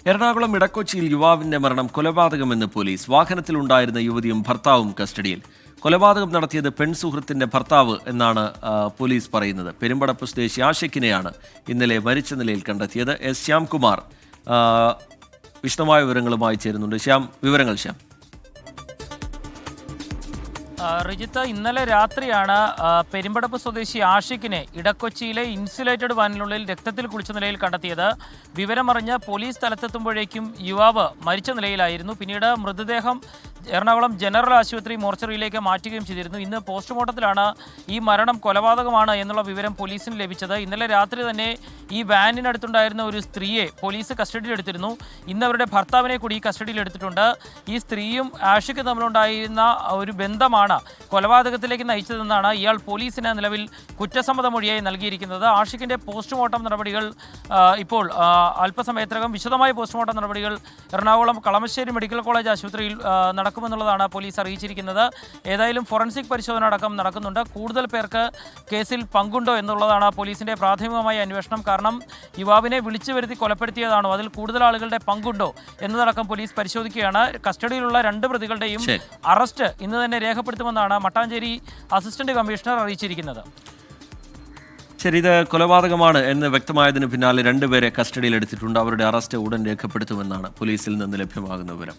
എറണാകുളം ഇടക്കൊച്ചിയിൽ യുവാവിന്റെ മരണം കൊലപാതകമെന്ന് പോലീസ്. വാഹനത്തിലുണ്ടായിരുന്ന യുവതിയും ഭർത്താവും കസ്റ്റഡിയിൽ. കൊലപാതകം നടത്തിയത് പെൺസുഹൃത്തിന്റെ ഭർത്താവ് എന്നാണ് പോലീസ് പറയുന്നത്. പെരുമ്പടപ്പ് സ്വദേശി ആഷിഖിനെയാണ് ഇന്നലെ മരിച്ച നിലയിൽ കണ്ടെത്തിയത്. എസ് ശ്യാംകുമാർ വിശദമായ വിവരങ്ങളുമായി ചേരുന്നുണ്ട്. വിവരങ്ങൾ ശ്യാം. റിജിത്ത്, ഇന്നലെ രാത്രിയാണ് പെരുമ്പടപ്പ് സ്വദേശി ആഷിഖിനെ ഇടക്കൊച്ചിയിലെ ഇൻസുലേറ്റഡ് വാനിനുള്ളിൽ രക്തത്തിൽ കുളിച്ച നിലയിൽ കണ്ടെത്തിയത്. വിവരമറിഞ്ഞ് പോലീസ് സ്ഥലത്തെത്തുമ്പോഴേക്കും യുവാവ് മരിച്ച നിലയിലായിരുന്നു. പിന്നീട് മൃതദേഹം എറണാകുളം ജനറൽ ആശുപത്രി മോർച്ചറിയിലേക്ക് മാറ്റുകയും ചെയ്തിരുന്നു. ഇന്ന് പോസ്റ്റ്മോർട്ടത്തിലാണ് ഈ മരണം കൊലപാതകമാണ് എന്നുള്ള വിവരം പോലീസിന് ലഭിച്ചത്. ഇന്നലെ രാത്രി തന്നെ ഈ വാനിനടുത്തുണ്ടായിരുന്ന ഒരു സ്ത്രീയെ പോലീസ് കസ്റ്റഡിയിലെടുത്തിരുന്നു. ഇന്ന് അവരുടെ ഭർത്താവിനെ കൂടി കസ്റ്റഡിയിലെടുത്തിട്ടുണ്ട്. ഈ സ്ത്രീയും ആഷിഖും തമ്മിലുണ്ടായിരുന്ന ഒരു ബന്ധമാണ് കൊലപാതകത്തിലേക്ക് നയിച്ചതെന്നാണ് ഇയാൾ പോലീസിന് നിലവിൽ കുറ്റസമ്മതമൊഴിയായി നൽകിയിരിക്കുന്നത്. ആഷിഖിന്റെ പോസ്റ്റ്മോർട്ടം നടപടികൾ ഇപ്പോൾ അല്പസമയത്തിനകം വിശദമായ പോസ്റ്റ്മോർട്ടം നടപടികൾ എറണാകുളം കളമശ്ശേരി മെഡിക്കൽ കോളേജ് ആശുപത്രിയിൽ നടക്കുമെന്നുള്ളതാണ് പോലീസ് അറിയിച്ചിരിക്കുന്നത്. ഏതായാലും ഫോറൻസിക് പരിശോധന അടക്കം നടക്കുന്നുണ്ട്. കൂടുതൽ പേർക്ക് കേസിൽ പങ്കുണ്ടോ എന്നുള്ളതാണ് പോലീസിന്റെ പ്രാഥമികമായ അന്വേഷണം. കാരണം യുവാവിനെ വിളിച്ചു വരുത്തി കൊലപ്പെടുത്തിയതാണോ, അതിൽ കൂടുതൽ ആളുകളുടെ പങ്കുണ്ടോ എന്നതടക്കം പോലീസ് പരിശോധിക്കുകയാണ്. കസ്റ്റഡിയിലുള്ള 2 പ്രതികളുടെയും അറസ്റ്റ് ഇന്ന് തന്നെ രേഖപ്പെടുത്തുമെന്നാണ് മട്ടാഞ്ചേരി അസിസ്റ്റന്റ് കമ്മീഷണർ അറിയിച്ചിരിക്കുന്നത്. ശരി, ഇത് കൊലപാതകമാണ് എന്ന് വ്യക്തമായതിന് പിന്നാലെ 2 പേരെ കസ്റ്റഡിയിലെടുത്തിട്ടുണ്ട്. അവരുടെ അറസ്റ്റ് ഉടൻ രേഖപ്പെടുത്തുമെന്നാണ് പോലീസിൽ നിന്ന് ലഭ്യമാകുന്ന വിവരം.